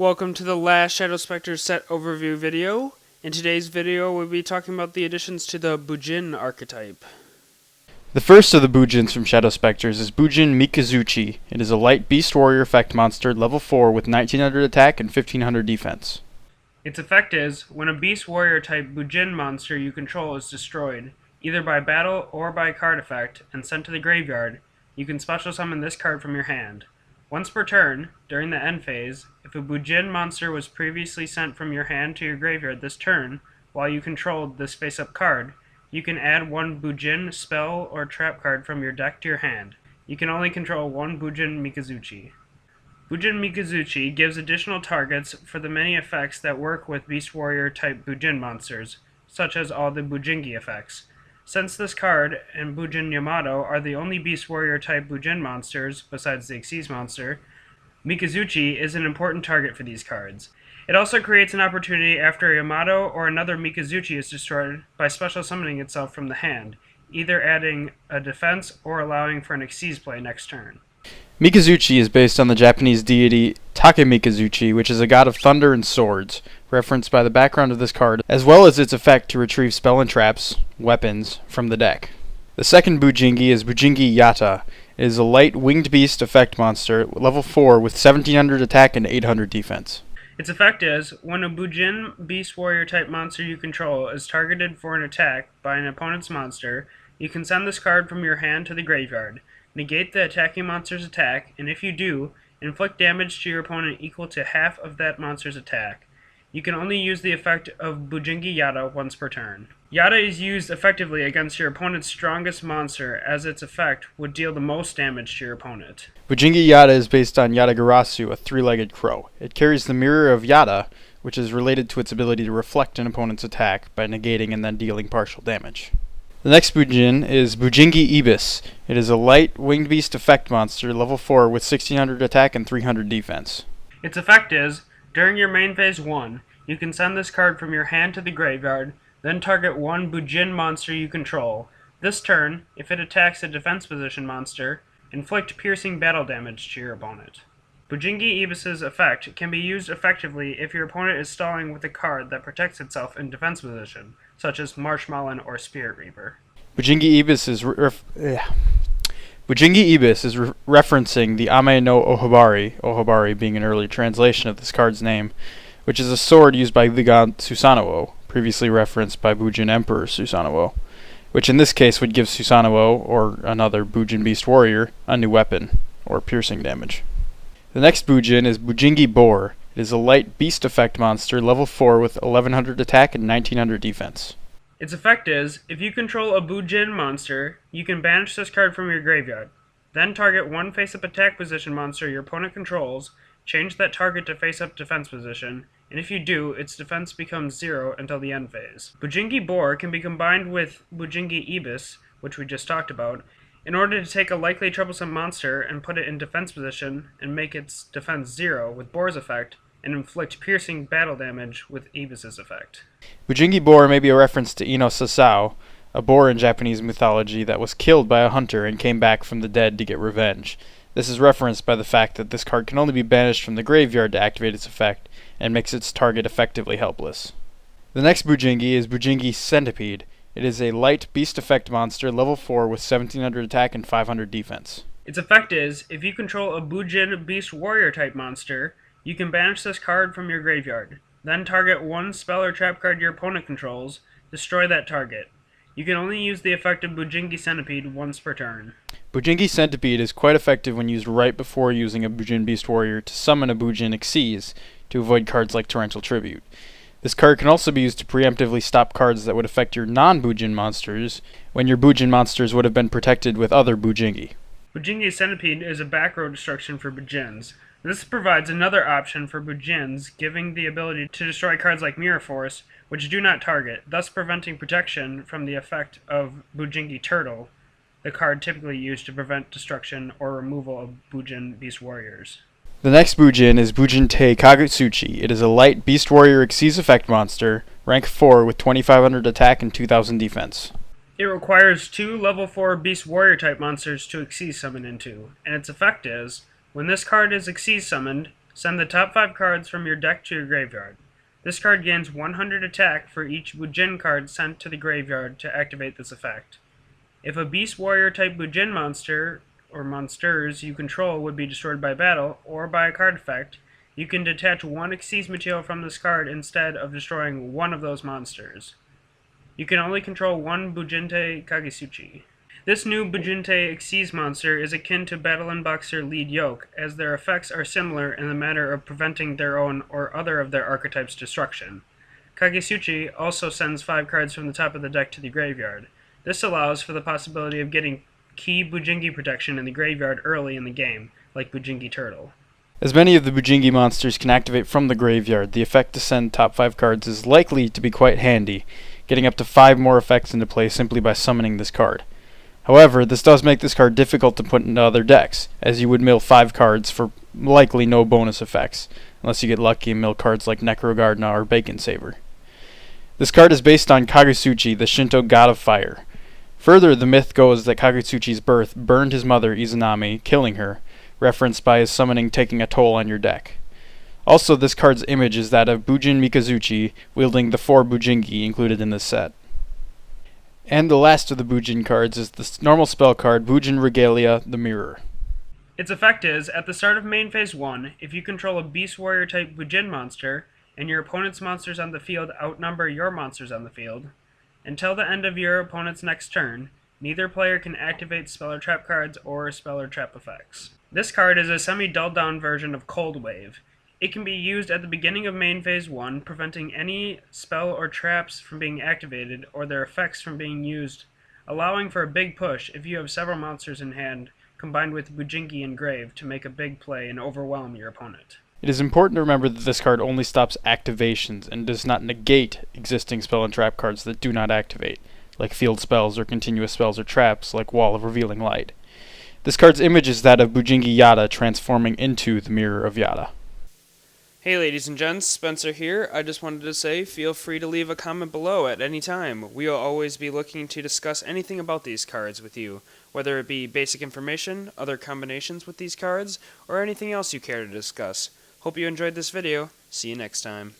Welcome to the last Shadow Specters set overview video. In today's video, we'll be talking about the additions to the Bujin Archetype. The first of the Bujins from Shadow Specters is Bujin Mikazuki. It is a light Beast Warrior effect monster, level 4 with 1900 attack and 1500 defense. Its effect is, when a Beast Warrior type Bujin monster you control is destroyed, either by battle or by card effect, and sent to the graveyard, you can special summon this card from your hand. Once per turn, during the end phase, if a Bujin monster was previously sent from your hand to your graveyard this turn, while you controlled this face-up card, you can add one Bujin spell or trap card from your deck to your hand. You can only control one Bujin Mikazuki. Bujin Mikazuki gives additional targets for the many effects that work with Beast Warrior type Bujin monsters, such as all the Bujingi effects. Since this card and Bujin Yada are the only Beast Warrior type Bujin monsters, besides the Xyz monster, Mikazuki is an important target for these cards. It also creates an opportunity after Yamato or another Mikazuki is destroyed by special summoning itself from the hand, either adding a defense or allowing for an Xyz play next turn. Mikazuki is based on the Japanese deity Takemikazuchi, which is a god of thunder and swords, referenced by the background of this card, as well as its effect to retrieve spell and traps, weapons, from the deck. The second Bujingi is Bujin Yada. It is a light winged beast effect monster, level 4 with 1700 attack and 800 defense. Its effect is, when a Bujin Beast Warrior type monster you control is targeted for an attack by an opponent's monster, you can send this card from your hand to the graveyard. Negate the attacking monster's attack, and if you do, inflict damage to your opponent equal to half of that monster's attack. You can only use the effect of Bujin Yada once per turn. Yada is used effectively against your opponent's strongest monster, as its effect would deal the most damage to your opponent. Bujin Yada is based on Yadagarasu, a three-legged crow. It carries the mirror of Yada, which is related to its ability to reflect an opponent's attack by negating and then dealing partial damage. The next Bujin is Bujin Ibis. It is a light winged beast effect monster, level 4 with 1600 attack and 300 defense. Its effect is, during your main phase 1, you can send this card from your hand to the graveyard, then target one Bujin monster you control. This turn, if it attacks a defense position monster, inflict piercing battle damage to your opponent. Bujin Ibis's effect can be used effectively if your opponent is stalling with a card that protects itself in defense position, such as Marshmallow or Spirit Reaper. Bujin Ibis is referencing the Ame no Ohabari being an early translation of this card's name, which is a sword used by the god Susanoo, previously referenced by Bujin Emperor Susanoo, which in this case would give Susanoo, or another Bujin Beast Warrior, a new weapon, or piercing damage. The next Bujin is Bujin Boar. It is a light beast effect monster, level 4 with 1100 attack and 1900 defense. Its effect is, if you control a Bujin monster, you can banish this card from your graveyard. Then target one face-up attack position monster your opponent controls, change that target to face-up defense position, and if you do, its defense becomes 0 until the end phase. Bujin Boar can be combined with Bujin Ibis, which we just talked about, in order to take a likely troublesome monster and put it in defense position and make its defense 0 with Boar's effect, and inflict piercing battle damage with Ibis's effect. Bujin Boar may be a reference to Ino Sasao, a boar in Japanese mythology that was killed by a hunter and came back from the dead to get revenge. This is referenced by the fact that this card can only be banished from the graveyard to activate its effect, and makes its target effectively helpless. The next Bujingi is Bujin Centipede. It is a light beast effect monster, level 4 with 1700 attack and 500 defense. Its effect is, if you control a Bujin Beast Warrior type monster, you can banish this card from your graveyard. Then target one spell or trap card your opponent controls, destroy that target. You can only use the effect of Bujin Centipede once per turn. Bujin Centipede is quite effective when used right before using a Bujin Beast Warrior to summon a Bujin Xyz to avoid cards like Torrential Tribute. This card can also be used to preemptively stop cards that would affect your non-Bujin monsters when your Bujin monsters would have been protected with other Bujingi. Bujin Centipede is a back row destruction for Bujins. This provides another option for Bujins, giving the ability to destroy cards like Mirror Force, which do not target, thus preventing protection from the effect of Bujin Turtle, the card typically used to prevent destruction or removal of Bujin Beast Warriors. The next Bujin is Bujin Kakiuchi. It is a light Beast Warrior Xyz effect monster, rank 4 with 2500 attack and 2000 defense. It requires 2 level 4 Beast Warrior type monsters to Xyz summon into, and its effect is, when this card is Xyz summoned, Send the top 5 cards from your deck to your graveyard. This card gains 100 attack for each Bujin card sent to the graveyard to activate this effect. If a Beast Warrior type Bujin monster or monsters you control would be destroyed by battle or by a card effect, you can detach 1 Xyz material from this card instead of destroying one of those monsters. You can only control 1 Bujin Kakiuchi. This new Bujin Xyz monster is akin to Battle and Boxer Lead Yoke, as their effects are similar in the matter of preventing their own or other of their archetypes' destruction. Kakiuchi also sends 5 cards from the top of the deck to the graveyard. This allows for the possibility of getting key Bujingi protection in the graveyard early in the game, like Bujingi Turtle. As many of the Bujingi monsters can activate from the graveyard, the effect to send top 5 cards is likely to be quite handy, getting up to 5 more effects into play simply by summoning this card. However, this does make this card difficult to put into other decks, as you would mill 5 cards for likely no bonus effects, unless you get lucky and mill cards like Necrogardna or Bacon Saver. This card is based on Kakiuchi, the Shinto god of fire. Further, the myth goes that Kakiuchi's birth burned his mother Izanami, killing her, referenced by his summoning taking a toll on your deck. Also, this card's image is that of Bujin Mikazuki wielding the 4 Bujingi included in this set. And the last of the Bujin cards is the normal spell card Bujin Regalia, the Mirror. Its effect is, at the start of main phase 1, if you control a Beast Warrior type Bujin monster, and your opponent's monsters on the field outnumber your monsters on the field, until the end of your opponent's next turn, neither player can activate spell or trap cards or spell or trap effects. This card is a semi-dulled down version of Cold Wave. It can be used at the beginning of main phase 1, preventing any spell or traps from being activated or their effects from being used, allowing for a big push if you have several monsters in hand, combined with Bujingi and Grave to make a big play and overwhelm your opponent. It is important to remember that this card only stops activations and does not negate existing spell and trap cards that do not activate, like field spells or continuous spells or traps like Wall of Revealing Light. This card's image is that of Bujin Yada transforming into the Mirror of Yada. Hey ladies and gents, Spencer here. I just wanted to say feel free to leave a comment below at any time. We will always be looking to discuss anything about these cards with you, whether it be basic information, other combinations with these cards, or anything else you care to discuss. Hope you enjoyed this video. See you next time.